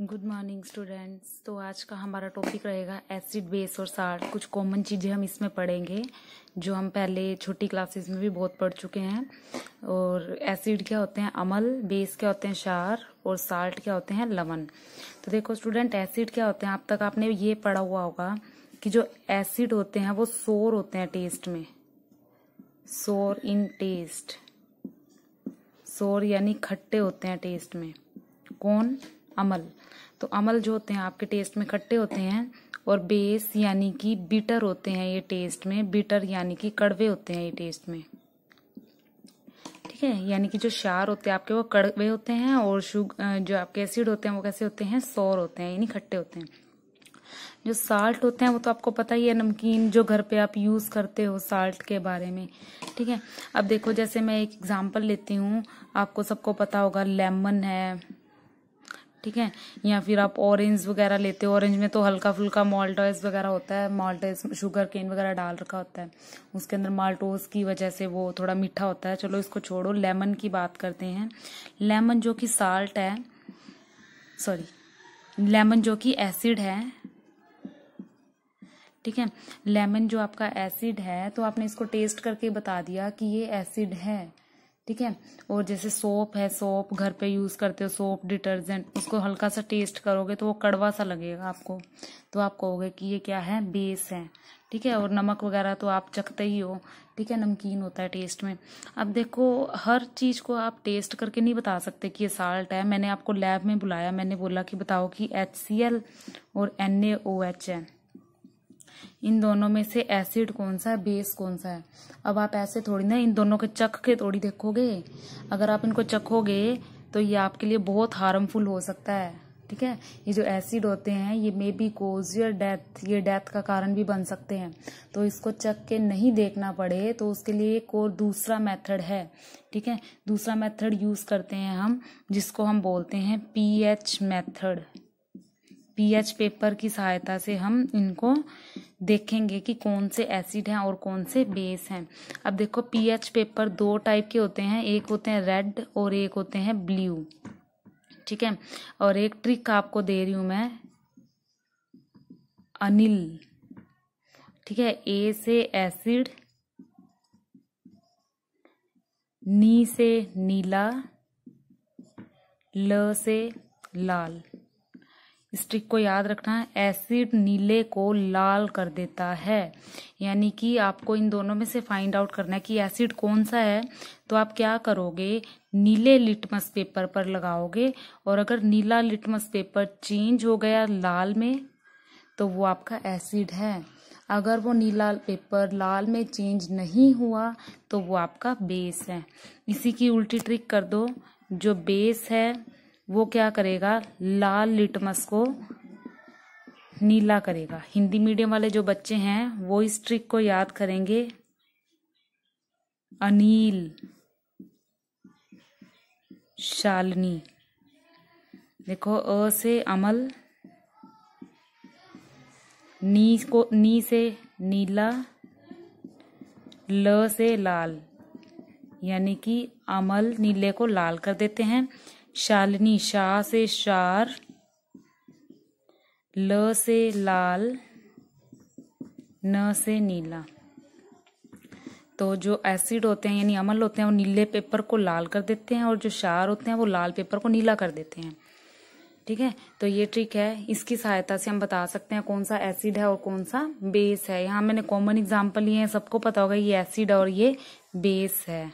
Good morning students. तो आज का हमारा टॉपिक रहेगा एसिड बेस और साल्ट। कुछ कॉमन चीज़ें हम इसमें पढ़ेंगे जो हम पहले छोटी क्लासेस में भी बहुत पढ़ चुके हैं। और एसिड क्या होते हैं? अम्ल। बेस क्या होते हैं? क्षार। और साल्ट क्या होते हैं? लवण। तो देखो स्टूडेंट, एसिड क्या होते हैं? अब तक आपने ये पढ़ा हुआ होगा कि जो एसिड होते हैं वो सोर होते हैं टेस्ट में, सोर इन टेस्ट। सोर यानी खट्टे होते हैं टेस्ट में। कौन? अम्ल। तो अम्ल जो होते हैं आपके टेस्ट में खट्टे होते हैं। और बेस यानी कि बिटर होते हैं ये टेस्ट में। बिटर यानी कि कड़वे होते हैं ये टेस्ट में। ठीक है, यानी कि जो क्षार होते हैं आपके वो कड़वे होते हैं और जो आपके एसिड होते हैं वो कैसे होते हैं? सौर होते हैं, यानी खट्टे होते हैं। जो साल्ट होते हैं वो तो आपको पता ही है, नमकीन जो घर पे आप यूज करते हो साल्ट के बारे में। ठीक है, अब देखो जैसे मैं एक एग्जांपल लेती हूँ, आपको सबको पता होगा लेमन है, ठीक है, या फिर आप ऑरेंज वगैरह लेते हो। ऑरेंज में तो हल्का फुल्का माल्टोस वगैरह होता है, माल्टोस शुगर केन वगैरह डाल रखा होता है उसके अंदर, माल्टोस की वजह से वो थोड़ा मीठा होता है। चलो इसको छोड़ो, लेमन की बात करते हैं। लेमन जो कि साल्ट है, सॉरी, लेमन जो कि एसिड है। ठीक है, लेमन जो आपका एसिड है तो आपने इसको टेस्ट करके बता दिया कि ये एसिड है। ठीक है, और जैसे सोप है, सोप घर पे यूज करते हो, सोप डिटर्जेंट, उसको हल्का सा टेस्ट करोगे तो वो कड़वा सा लगेगा आपको, तो आप कहोगे कि ये क्या है? बेस है। ठीक है, और नमक वगैरह तो आप चखते ही हो। ठीक है, नमकीन होता है टेस्ट में। अब देखो हर चीज को आप टेस्ट करके नहीं बता सकते कि ये साल्ट है। मैंने आपको लैब में बुलाया, मैंने बोला कि बताओ कि HCl और NaOH है, इन दोनों में से एसिड कौन सा है, बेस कौन सा है? अब आप ऐसे थोड़ी ना इन दोनों के चख के थोड़ी देखोगे। अगर आप इनको चखोगे तो ये आपके लिए बहुत हार्मफुल हो सकता है। ठीक है, ये जो एसिड होते हैं ये may be cause your death, ये डेथ का कारण भी बन सकते हैं। तो इसको चख के नहीं देखना पड़े तो उसके लिए एक और दूसरा मेथड है। ठीक है, दूसरा मेथड यूज करते हैं हम, जिसको हम बोलते हैं pH मेथड। pH पेपर की सहायता से हम इनको देखेंगे कि कौन से एसिड हैं और कौन से बेस हैं। अब देखो pH पेपर दो टाइप के होते हैं, एक होते हैं रेड और एक होते हैं ब्लू। ठीक है, और एक ट्रिक आपको दे रही हूं मैं, अनिल। ठीक है, ए से एसिड, नी से नीला, ल से लाल। इस ट्रिक को याद रखना है, एसिड नीले को लाल कर देता है। यानी कि आपको इन दोनों में से फाइंड आउट करना है कि एसिड कौन सा है। तो आप क्या करोगे, नीले लिटमस पेपर पर लगाओगे, और अगर नीला लिटमस पेपर चेंज हो गया लाल में तो वो आपका एसिड है। अगर वो नीला पेपर लाल में चेंज नहीं हुआ तो वो आपका बेस है। इसी की उल्टी ट्रिक कर दो, जो बेस है वो क्या करेगा, लाल लिटमस को नीला करेगा। हिंदी मीडियम वाले जो बच्चे हैं वो इस ट्रिक को याद करेंगे, अनिल, शालिनी। देखो अ से अमल, नी से नीला, ल से लाल, यानी कि अमल नीले को लाल कर देते हैं। शालिनी, शाह से शार, ल से लाल, न से नीला। तो जो एसिड होते हैं यानी अम्ल होते हैं वो नीले पेपर को लाल कर देते हैं, और जो क्षार होते हैं वो लाल पेपर को नीला कर देते हैं। ठीक है, तो ये ट्रिक है, इसकी सहायता से हम बता सकते हैं कौन सा एसिड है और कौन सा बेस है। यहाँ मैंने कॉमन एग्जांपल लिए हैं, सबको पता होगा ये एसिड और ये बेस है।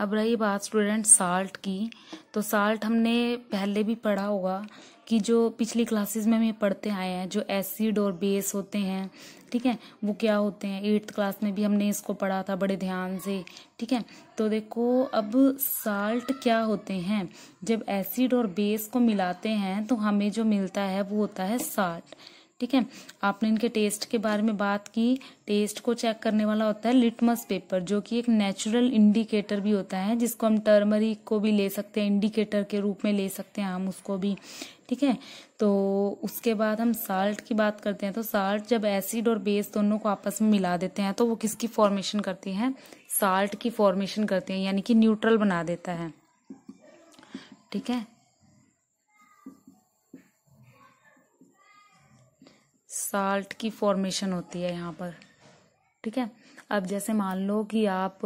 अब रही बात स्टूडेंट साल्ट की, तो साल्ट हमने पहले भी पढ़ा होगा कि जो पिछली क्लासेस में हम ये पढ़ते आए हैं, जो एसिड और बेस होते हैं, ठीक है, वो क्या होते हैं। 8th क्लास में भी हमने इसको पढ़ा था बड़े ध्यान से। ठीक है, तो देखो अब साल्ट क्या होते हैं, जब एसिड और बेस को मिलाते हैं तो हमें जो मिलता है वो होता है साल्ट। ठीक है, आपने इनके टेस्ट के बारे में बात की। टेस्ट को चेक करने वाला होता है लिटमस पेपर, जो कि एक नेचुरल इंडिकेटर भी होता है, जिसको हम टर्मरिक को भी ले सकते हैं, इंडिकेटर के रूप में ले सकते हैं हम उसको भी। ठीक है, तो उसके बाद हम साल्ट की बात करते हैं। तो साल्ट जब एसिड और बेस दोनों को आपस में मिला देते हैं तो वो किसकी फॉर्मेशन करती हैं? साल्ट की फॉर्मेशन करते हैं, यानी कि न्यूट्रल बना देता है। ठीक है, साल्ट की फॉर्मेशन होती है यहाँ पर। ठीक है, अब जैसे मान लो कि आप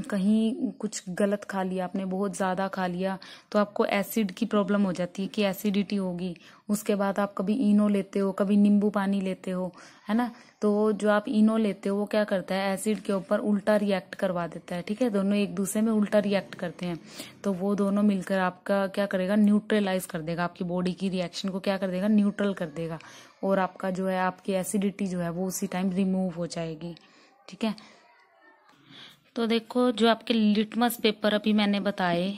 कहीं कुछ गलत खा लिया, आपने बहुत ज़्यादा खा लिया, तो आपको एसिड की प्रॉब्लम हो जाती है कि एसिडिटी होगी। उसके बाद आप कभी इनो लेते हो, कभी नींबू पानी लेते हो, है ना। तो जो आप इनो लेते हो वो क्या करता है, एसिड के ऊपर उल्टा रिएक्ट करवा देता है। ठीक है, दोनों एक दूसरे में उल्टा रिएक्ट करते हैं, तो वो दोनों मिलकर आपका क्या करेगा, न्यूट्रलाइज कर देगा, आपकी बॉडी की रिएक्शन को क्या कर देगा, न्यूट्रल कर देगा, और आपका जो है, आपकी एसिडिटी जो है वो उसी टाइम रिमूव हो जाएगी। ठीक है, तो देखो जो आपके लिटमस पेपर अभी मैंने बताए,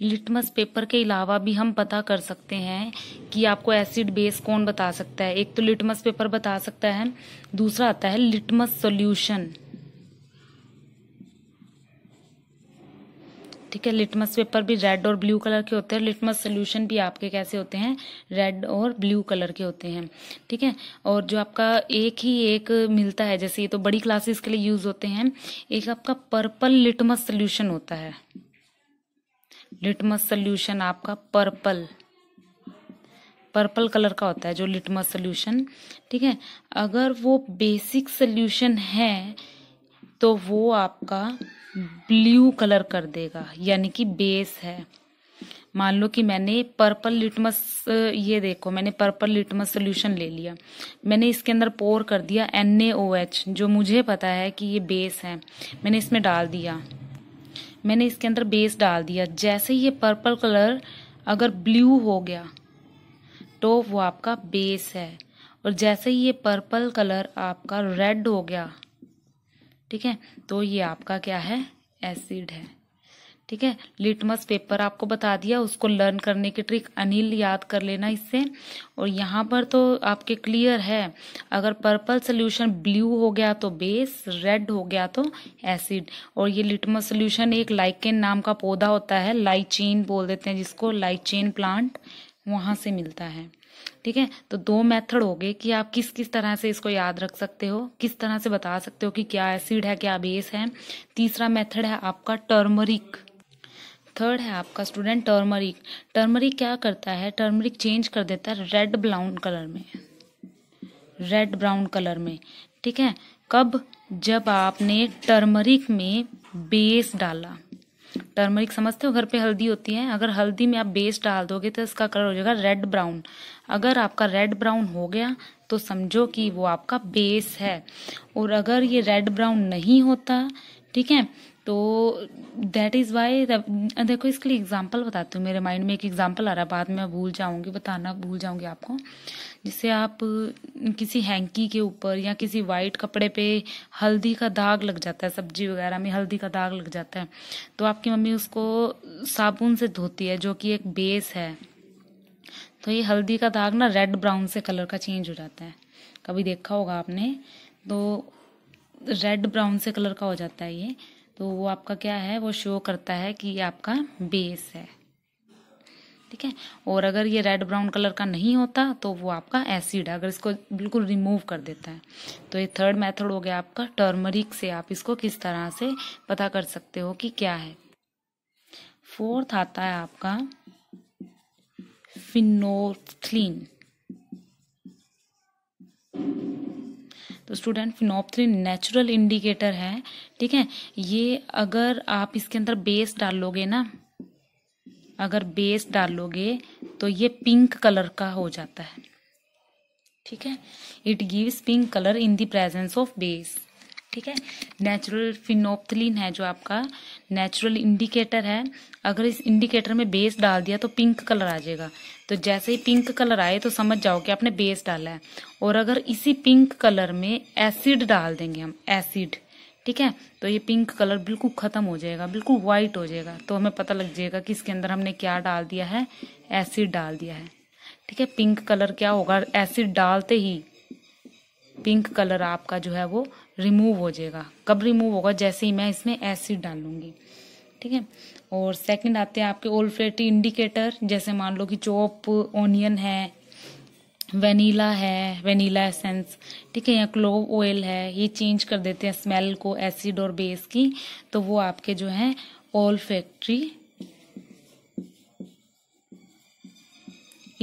लिटमस पेपर के अलावा भी हम पता कर सकते हैं कि आपको एसिड बेस कौन बता सकता है। एक तो लिटमस पेपर बता सकता है, दूसरा आता है लिटमस सॉल्यूशन। ठीक है, लिटमस पेपर भी रेड और ब्लू कलर के होते हैं, लिटमस सोल्यूशन भी आपके कैसे होते हैं, रेड और ब्लू कलर के होते हैं। ठीक है, और जो आपका एक मिलता है, जैसे ये तो बड़ी क्लासेस के लिए यूज होते हैं, एक आपका पर्पल लिटमस सोल्यूशन होता है। लिटमस सोल्यूशन आपका पर्पल कलर का होता है जो लिटमस सोल्यूशन। ठीक है, अगर वो बेसिक सोल्यूशन है तो वो आपका ब्लू कलर कर देगा, यानी कि बेस है। मान लो कि मैंने पर्पल लिटमस, ये देखो मैंने पर्पल लिटमस सोल्यूशन ले लिया, मैंने इसके अंदर पोर कर दिया NaOH, जो मुझे पता है कि ये बेस है, मैंने इसमें डाल दिया, मैंने इसके अंदर बेस डाल दिया। जैसे ही ये पर्पल कलर अगर ब्लू हो गया तो वो आपका बेस है, और जैसे ही ये पर्पल कलर आपका रेड हो गया, ठीक है, तो ये आपका क्या है, एसिड है। ठीक है, लिटमस पेपर आपको बता दिया, उसको लर्न करने की ट्रिक अनिल याद कर लेना इससे। और यहाँ पर तो आपके क्लियर है, अगर पर्पल सोल्यूशन ब्लू हो गया तो बेस, रेड हो गया तो एसिड। और ये लिटमस सोल्यूशन एक लाइकेन नाम का पौधा होता है, लाइचीन बोल देते हैं जिसको, लाइचीन प्लांट, वहां से मिलता है। ठीक है, तो दो मेथड हो गए कि आप किस किस तरह से इसको याद रख सकते हो, किस तरह से बता सकते हो कि क्या एसिड है क्या बेस है। तीसरा मेथड है आपका टर्मरिक। थर्ड है आपका स्टूडेंट टर्मरिक। टर्मरिक क्या करता है, टर्मरिक चेंज कर देता है रेड ब्राउन कलर में, रेड ब्राउन कलर में। ठीक है, कब, जब आपने टर्मरिक में बेस डाला। टर्मरिक समझते हो, घर पे हल्दी होती है, अगर हल्दी में आप बेस डाल दोगे तो इसका कलर हो जाएगा रेड ब्राउन। अगर आपका रेड ब्राउन हो गया तो समझो कि वो आपका बेस है। और अगर ये रेड ब्राउन नहीं होता, ठीक है, तो दैट इज वाई, देखो इसके लिए एग्जांपल बताती हूँ, मेरे माइंड में एक एग्जांपल आ रहा है, बाद में भूल जाऊंगी, बताना भूल जाऊंगी आपको। जिससे आप किसी हैंकी के ऊपर या किसी वाइट कपड़े पे हल्दी का दाग लग जाता है, सब्जी वगैरह में हल्दी का दाग लग जाता है, तो आपकी मम्मी उसको साबुन से धोती है, जो कि एक बेस है। तो ये हल्दी का दाग ना रेड ब्राउन से कलर का चेंज हो जाता है, कभी देखा होगा आपने, तो रेड ब्राउन से कलर का हो जाता है ये, तो वो आपका क्या है, वो शो करता है कि ये आपका बेस है। ठीक है, और अगर ये रेड ब्राउन कलर का नहीं होता तो वो आपका एसिड है, अगर इसको बिल्कुल रिमूव कर देता है। तो ये थर्ड मेथड हो गया आपका टर्मरिक से, आप इसको किस तरह से पता कर सकते हो कि क्या है। फोर्थ आता है आपका फिनोल्फ्थीन। तो स्टूडेंट फिनोल्फ्थीन नेचुरल इंडिकेटर है। ठीक है, ये अगर आप इसके अंदर बेस डालोगे ना, अगर बेस डालोगे तो ये पिंक कलर का हो जाता है। ठीक है, it gives pink colour in the presence of base. ठीक है, नेचुरल फिनोल्फ्थीन है जो आपका नेचुरल इंडिकेटर है, अगर इस इंडिकेटर में बेस डाल दिया तो पिंक कलर आ जाएगा। तो जैसे ही पिंक कलर आए तो समझ जाओ कि आपने बेस डाला है। और अगर इसी पिंक कलर में एसिड डाल देंगे हम, एसिड, ठीक है, तो ये पिंक कलर बिल्कुल खत्म हो जाएगा, बिल्कुल व्हाइट हो जाएगा, तो हमें पता लग जाएगा कि इसके अंदर हमने क्या डाल दिया है, एसिड डाल दिया है। ठीक है, पिंक कलर क्या होगा, एसिड डालते ही पिंक कलर आपका जो है वो रिमूव हो जाएगा। कब रिमूव होगा, जैसे ही मैं इसमें एसिड डालूंगी। ठीक है, और सेकंड आते हैं आपके ओल्फैक्टरी इंडिकेटर, जैसे मान लो कि चॉप ऑनियन है, वेनीला है, वेनीला एसेंस, ठीक है, या क्लोव ऑयल है, ये चेंज कर देते हैं स्मेल को, एसिड और बेस की, तो वो आपके जो है ओल्फैक्टरी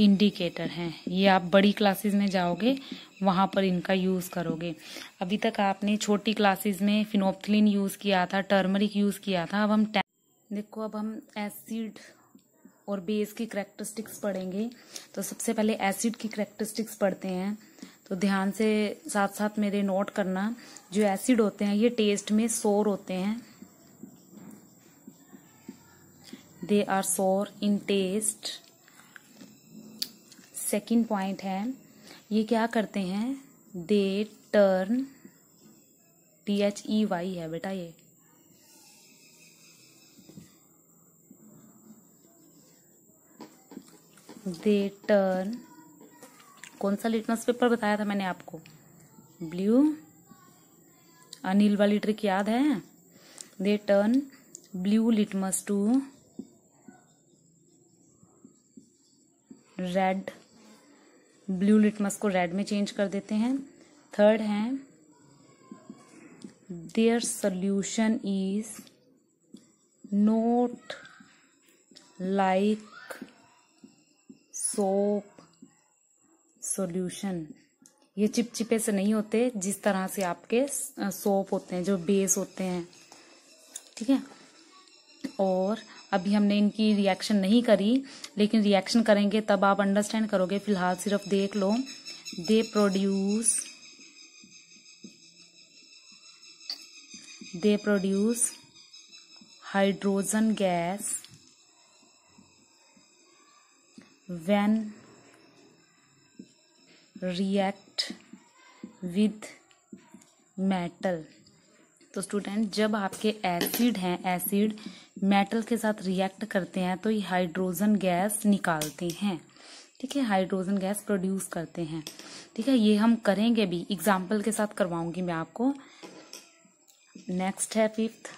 इंडिकेटर हैं। ये आप बड़ी क्लासेस में जाओगे वहाँ पर इनका यूज़ करोगे। अभी तक आपने छोटी क्लासेस में फिनोप्थिलीन यूज़ किया था, टर्मरिक यूज़ किया था। अब हम एसिड और बेस की करैक्टरिस्टिक्स पढ़ेंगे। तो सबसे पहले एसिड की करैक्टरिस्टिक्स पढ़ते हैं। तो ध्यान से साथ साथ मेरे नोट करना। जो एसिड होते हैं ये टेस्ट में सोर होते हैं। दे आर सोर इन टेस्ट। सेकंड पॉइंट है, ये क्या करते हैं, दे टर्न, THEY है बेटा ये, दे टर्न, कौन सा लिटमस पेपर बताया था मैंने आपको, ब्लू, अनिल वाली ट्रिक याद है। They turn blue litmus to red, blue litmus को रेड में चेंज कर देते हैं। थर्ड है, their solution is not like soap solution, ये चिपचिपे से नहीं होते जिस तरह से आपके सोप होते हैं, जो बेस होते हैं, ठीक है। और अभी हमने इनकी रिएक्शन नहीं करी, लेकिन रिएक्शन करेंगे तब आप अंडरस्टैंड करोगे। फिलहाल सिर्फ देख लो। They produce hydrogen gas when react with metal। तो स्टूडेंट, जब आपके एसिड हैं, एसिड मेटल के साथ रिएक्ट करते हैं तो ये हाइड्रोजन गैस निकालते हैं, ठीक है, हाइड्रोजन गैस प्रोड्यूस करते हैं, ठीक है। ये हम करेंगे भी, एग्जाम्पल के साथ करवाऊंगी मैं आपको। नेक्स्ट है fifth,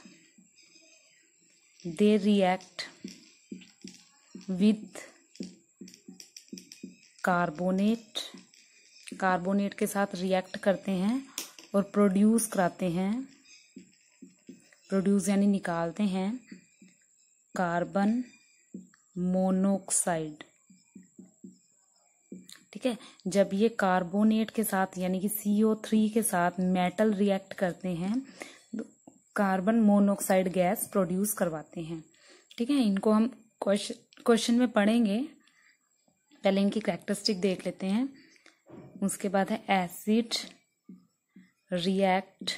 they react with carbonate, carbonate के साथ रिएक्ट करते हैं और प्रोड्यूस कराते हैं, प्रोड्यूस यानी निकालते हैं कार्बन मोनोऑक्साइड, ठीक है। जब ये कार्बोनेट के साथ यानी कि CO3 के साथ मेटल रिएक्ट करते हैं तो कार्बन मोनोऑक्साइड गैस प्रोड्यूस करवाते हैं, ठीक है। इनको हम क्वेश्चन में पढ़ेंगे। पहले इनकी कैरेक्टरिस्टिक देख लेते हैं, उसके बाद है एसिड रिएक्ट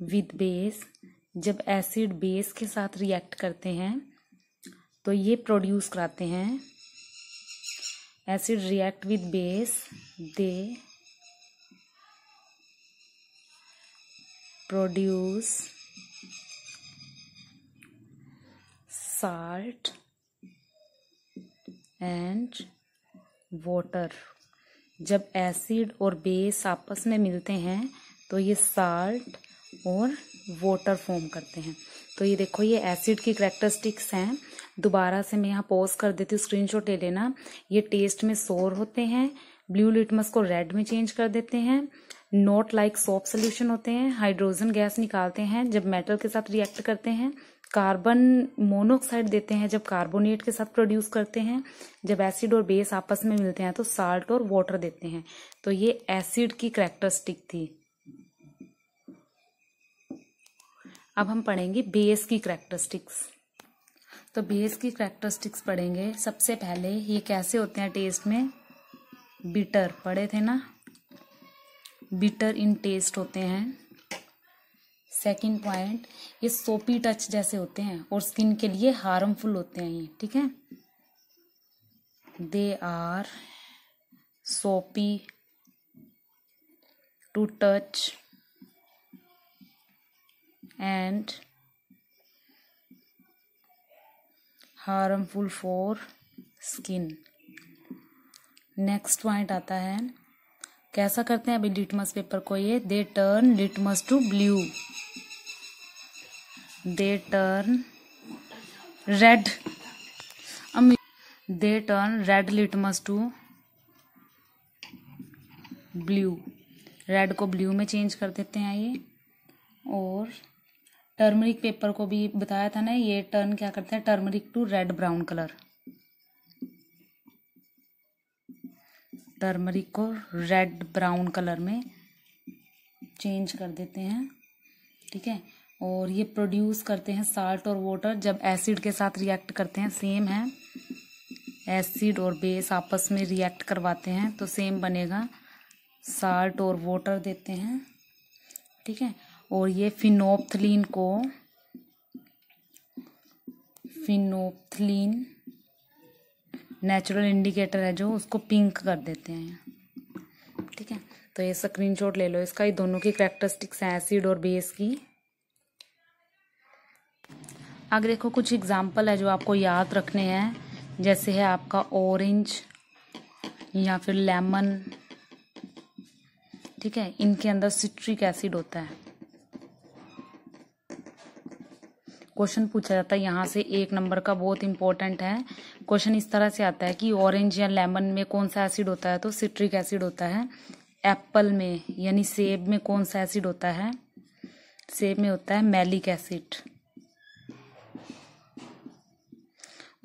विद बेस। जब एसिड बेस के साथ रिएक्ट करते हैं तो ये प्रोड्यूस कराते हैं, acid react with base, they produce salt and water. जब एसिड और बेस आपस में मिलते हैं तो ये साल्ट और वाटर फॉर्म करते हैं। तो ये देखो, ये एसिड की करैक्टरिस्टिक्स हैं। दोबारा से मैं यहाँ पॉज कर देती हूँ, स्क्रीनशॉट ले लेना। ये टेस्ट में सोर होते हैं, ब्लू लिटमस को रेड में चेंज कर देते हैं, नॉट लाइक सोप सोल्यूशन होते हैं, हाइड्रोजन गैस निकालते हैं जब मेटल के साथ रिएक्ट करते हैं, कार्बन मोनोऑक्साइड देते हैं जब कार्बोनेट के साथ प्रोड्यूस करते हैं, जब एसिड और बेस आपस में मिलते हैं तो साल्ट और वाटर देते हैं। तो ये एसिड की करैक्टरिस्टिक थी। अब हम पढ़ेंगे बेस की करैक्टरिस्टिक्स। तो बेस की करैक्टरिस्टिक्स पढ़ेंगे। सबसे पहले ये कैसे होते हैं टेस्ट में, बिटर पढ़े थे ना, बिटर इन टेस्ट होते हैं। सेकंड पॉइंट, ये सोपी टच जैसे होते हैं और स्किन के लिए हार्मफुल होते हैं ये, ठीक है। They are soapy to touch and harmful for skin. Next point आता है, कैसा करते हैं अभी लिटमस पेपर को ये, they turn litmus to blue, they turn red, they turn red litmus to blue, red को ब्लू में चेंज कर देते हैं ये। और टर्मरिक पेपर को भी बताया था ना, ये टर्न क्या करते हैं, turmeric to red brown colour. Turmeric को रेड ब्राउन कलर में चेंज कर देते हैं। ठीक है, और ये प्रोड्यूस करते हैं साल्ट और वाटर। जब एसिड के साथ रिएक्ट करते हैं, सेम है, एसिड और बेस आपस में रिएक्ट करवाते हैं तो सेम बनेगा, साल्ट और वाटर देते हैं। ठीक है, और ये फिनोप्थलीन नेचुरल इंडिकेटर है जो, उसको पिंक कर देते हैं। ठीक है, तो ये स्क्रीनशॉट ले लो इसका। ये दोनों की कैरेक्टरिस्टिक्स हैं एसिड और बेस की। आगे देखो कुछ एग्जाम्पल है जो आपको याद रखने हैं, जैसे है आपका ऑरेंज या फिर लेमन। ठीक है, इनके अंदर सिट्रिक एसिड होता है। क्वेश्चन पूछा जाता है यहाँ से 1 नंबर का, बहुत इंपॉर्टेंट है। क्वेश्चन इस तरह से आता है कि ऑरेंज या लेमन में कौन सा एसिड होता है, तो सिट्रिक एसिड होता है। एप्पल में यानी सेब में कौन सा एसिड होता है, सेब में होता है मैलिक एसिड।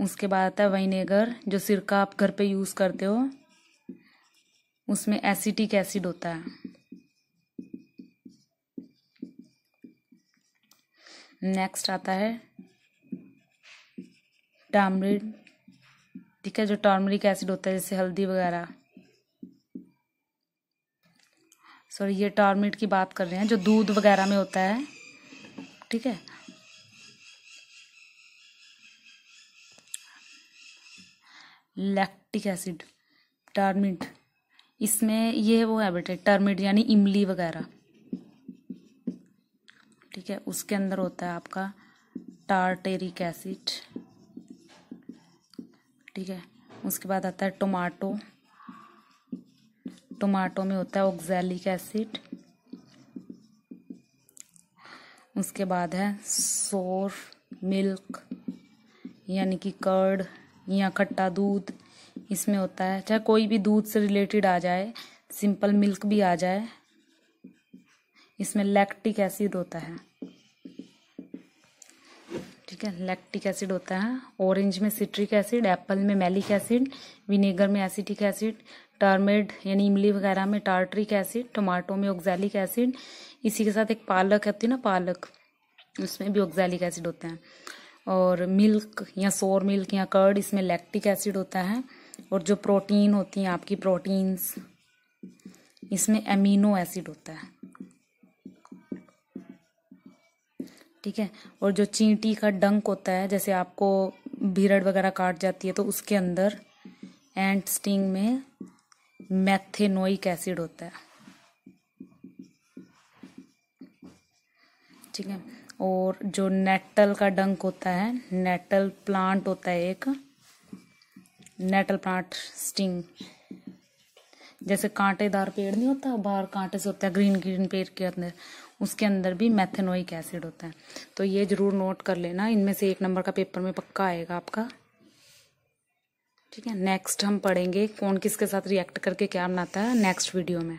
उसके बाद आता है विनेगर, जो सिरका आप घर पे यूज करते हो, उसमें एसिटिक एसिड होता है। नेक्स्ट आता है टर्मरिक। ठीक है, जो टर्मरिक एसिड होता है जैसे हल्दी वगैरह, सॉरी ये टर्मरिक की बात कर रहे हैं जो दूध वगैरह में होता है। ठीक है, लैक्टिक एसिड, टर्मिड, इसमें ये वो है बेटे टर्मिड यानी इमली वगैरह। ठीक है, उसके अंदर होता है आपका टार्टेरिक एसिड। ठीक है, उसके बाद आता है टोमेटो में होता है ऑक्सैलिक एसिड। उसके बाद है सोर मिल्क यानी कि कर्ड या खट्टा दूध, इसमें होता है, चाहे कोई भी दूध से रिलेटेड आ जाए, सिंपल मिल्क भी आ जाए, इसमें लैक्टिक एसिड होता है। ठीक है, लैक्टिक एसिड होता है। ऑरेंज में सिट्रिक एसिड, एप्पल में मैलिक एसिड, विनेगर में एसिटिक एसिड, टर्मेड यानी इमली वगैरह में टार्टरिक एसिड, टोमेटो में ऑक्सैलिक एसिड। इसी के साथ एक पालक होती है ना, पालक, उसमें भी ऑक्सैलिक एसिड होता है। और मिल्क या सोर मिल्क या कर्ड, इसमें लैक्टिक एसिड होता है। और जो प्रोटीन होती हैं आपकी प्रोटीन्स, इसमें एमिनो एसिड होता है। ठीक है, और जो चींटी का डंक होता है, जैसे आपको भीड़ड़ वगैरह काट जाती है तो उसके अंदर एंट स्टिंग में मेथेनोइक एसिड होता है। ठीक है, और जो नेटल का डंक होता है, नेटल प्लांट होता है एक, नेटल प्लांट स्टिंग, जैसे कांटेदार पेड़ नहीं होता, बाहर कांटे से होता है ग्रीन ग्रीन पेड़ के अंदर, उसके अंदर भी मेथेनोइक एसिड होता है। तो ये जरूर नोट कर लेना, इनमें से 1 नंबर का पेपर में पक्का आएगा आपका। ठीक है, नेक्स्ट हम पढ़ेंगे कौन किसके साथ रिएक्ट करके क्या बनाता है नेक्स्ट वीडियो में।